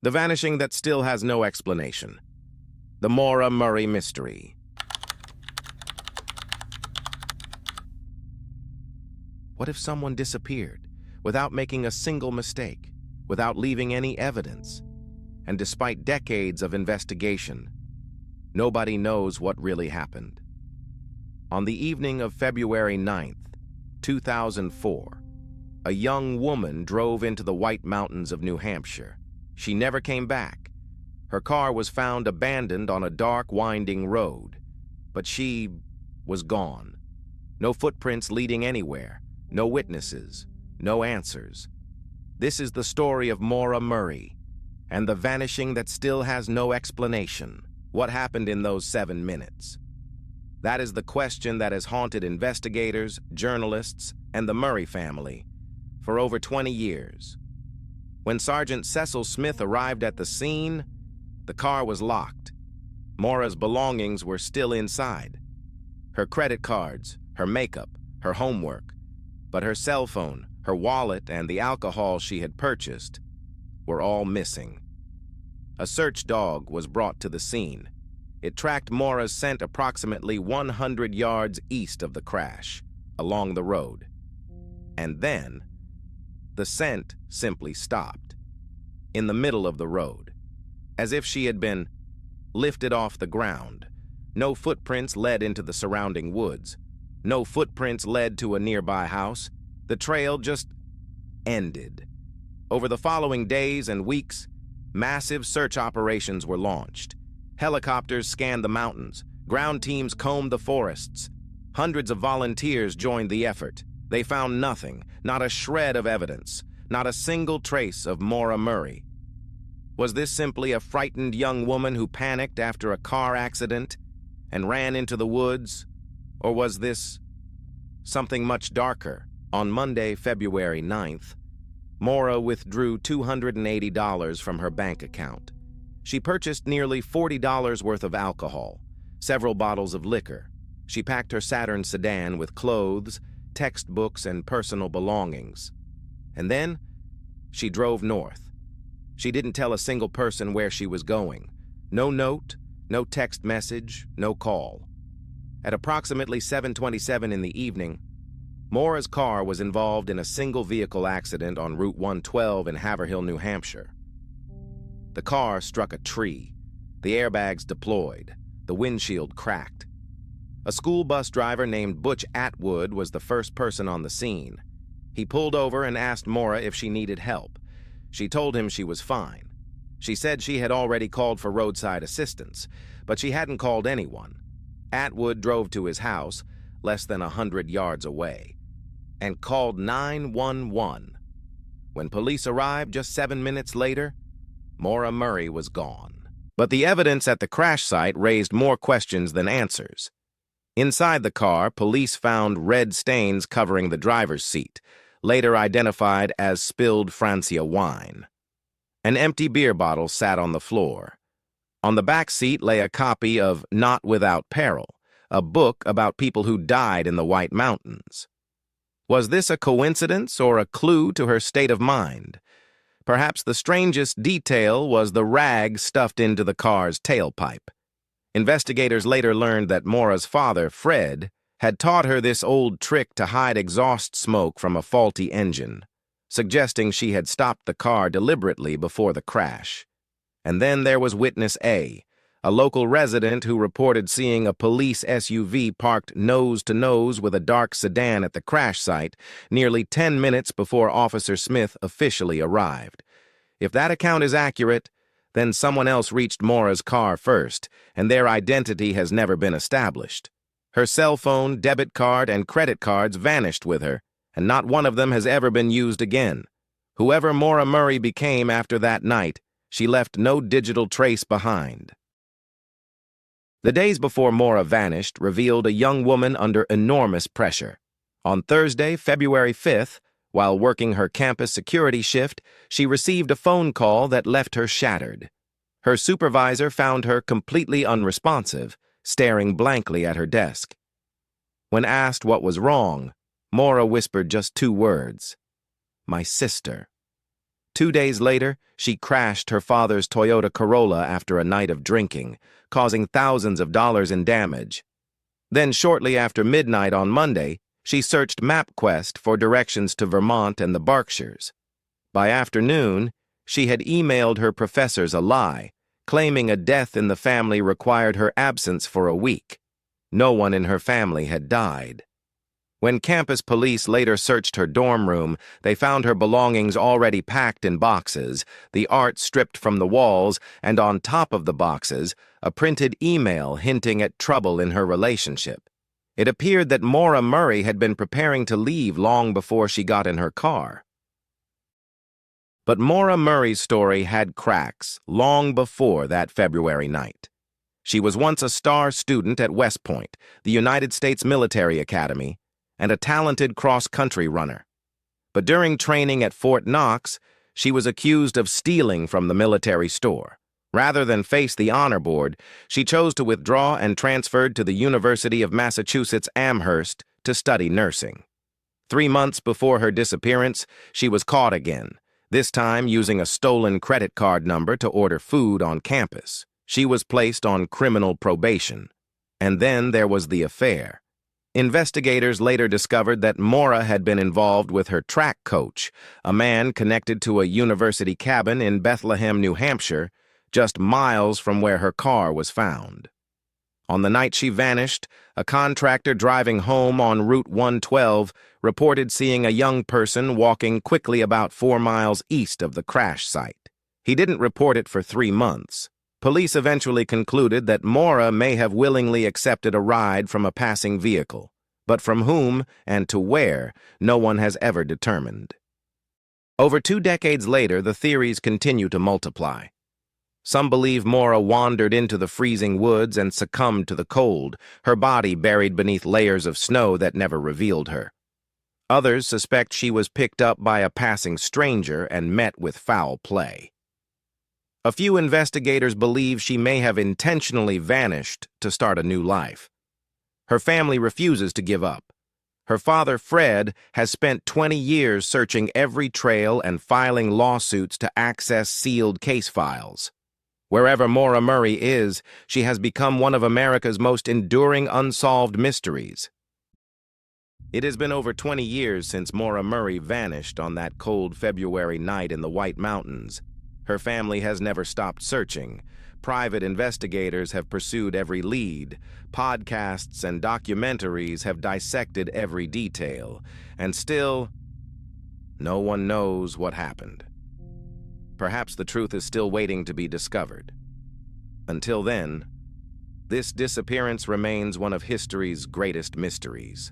The vanishing that still has no explanation. The Maura Murray mystery. What if someone disappeared without making a single mistake, without leaving any evidence? And despite decades of investigation, nobody knows what really happened. On the evening of February 9th, 2004, a young woman drove into the White Mountains of New Hampshire. She never came back. Her car was found abandoned on a dark, winding road, but she was gone. No footprints leading anywhere, no witnesses, no answers. This is the story of Maura Murray, and the vanishing that still has no explanation. What happened in those 7 minutes? That is the question that has haunted investigators, journalists, and the Murray family for over 20 years. When Sergeant Cecil Smith arrived at the scene, the car was locked. Maura's belongings were still inside. Her credit cards, her makeup, her homework, but her cell phone, her wallet, and the alcohol she had purchased were all missing. A search dog was brought to the scene. It tracked Maura's scent approximately 100 yards east of the crash, along the road. And then, the scent simply stopped, in the middle of the road, as if she had been lifted off the ground. No footprints led into the surrounding woods. No footprints led to a nearby house. The trail just ended. Over the following days and weeks, massive search operations were launched. Helicopters scanned the mountains. Ground teams combed the forests. Hundreds of volunteers joined the effort. They found nothing, not a shred of evidence, not a single trace of Maura Murray. Was this simply a frightened young woman who panicked after a car accident and ran into the woods? Or was this something much darker? On Monday, February 9th, Maura withdrew $280 from her bank account. She purchased nearly $40 worth of alcohol, several bottles of liquor. She packed her Saturn sedan with clothes, textbooks, and personal belongings. And then, she drove north. She didn't tell a single person where she was going. No note, no text message, no call. At approximately 7:27 in the evening, Maura's car was involved in a single-vehicle accident on Route 112 in Haverhill, New Hampshire. The car struck a tree. The airbags deployed. The windshield cracked. A school bus driver named Butch Atwood was the first person on the scene. He pulled over and asked Maura if she needed help. She told him she was fine. She said she had already called for roadside assistance, but she hadn't called anyone. Atwood drove to his house, less than 100 yards away, and called 911. When police arrived just 7 minutes later, Maura Murray was gone. But the evidence at the crash site raised more questions than answers. Inside the car, police found red stains covering the driver's seat, later identified as spilled Francia wine. An empty beer bottle sat on the floor. On the back seat lay a copy of Not Without Peril, a book about people who died in the White Mountains. Was this a coincidence or a clue to her state of mind? Perhaps the strangest detail was the rag stuffed into the car's tailpipe. Investigators later learned that Maura's father, Fred, had taught her this old trick to hide exhaust smoke from a faulty engine, suggesting she had stopped the car deliberately before the crash. And then there was Witness A, a local resident who reported seeing a police SUV parked nose-to-nose with a dark sedan at the crash site nearly 10 minutes before Officer Smith officially arrived. If that account is accurate, then someone else reached Maura's car first, and their identity has never been established. Her cell phone, debit card, and credit cards vanished with her, and not one of them has ever been used again. Whoever Maura Murray became after that night, she left no digital trace behind. The days before Maura vanished revealed a young woman under enormous pressure. On Thursday, February 5th, while working her campus security shift, she received a phone call that left her shattered. Her supervisor found her completely unresponsive, staring blankly at her desk. When asked what was wrong, Maura whispered just 2 words: "My sister." 2 days later, she crashed her father's Toyota Corolla after a night of drinking, causing thousands of dollars in damage. Then shortly after midnight on Monday, she searched MapQuest for directions to Vermont and the Berkshires. By afternoon, she had emailed her professors a lie, claiming a death in the family required her absence for a week. No one in her family had died. When campus police later searched her dorm room, they found her belongings already packed in boxes, the art stripped from the walls, and on top of the boxes, a printed email hinting at trouble in her relationship. It appeared that Maura Murray had been preparing to leave long before she got in her car. But Maura Murray's story had cracks long before that February night. She was once a star student at West Point, the United States Military Academy, and a talented cross-country runner. But during training at Fort Knox, she was accused of stealing from the military store. Rather than face the honor board, she chose to withdraw and transferred to the University of Massachusetts Amherst to study nursing. 3 months before her disappearance, she was caught again, this time using a stolen credit card number to order food on campus. She was placed on criminal probation. And then there was the affair. Investigators later discovered that Maura had been involved with her track coach, a man connected to a university cabin in Bethlehem, New Hampshire, just miles from where her car was found. On the night she vanished, a contractor driving home on Route 112 reported seeing a young person walking quickly about 4 miles east of the crash site. He didn't report it for 3 months. Police eventually concluded that Maura may have willingly accepted a ride from a passing vehicle, but from whom and to where, no one has ever determined. Over 2 decades later, the theories continue to multiply. Some believe Maura wandered into the freezing woods and succumbed to the cold, her body buried beneath layers of snow that never revealed her. Others suspect she was picked up by a passing stranger and met with foul play. A few investigators believe she may have intentionally vanished to start a new life. Her family refuses to give up. Her father, Fred, has spent 20 years searching every trail and filing lawsuits to access sealed case files. Wherever Maura Murray is, she has become one of America's most enduring unsolved mysteries. It has been over 20 years since Maura Murray vanished on that cold February night in the White Mountains. Her family has never stopped searching. Private investigators have pursued every lead. Podcasts and documentaries have dissected every detail. And still, no one knows what happened. Perhaps the truth is still waiting to be discovered. Until then, this disappearance remains one of history's greatest mysteries.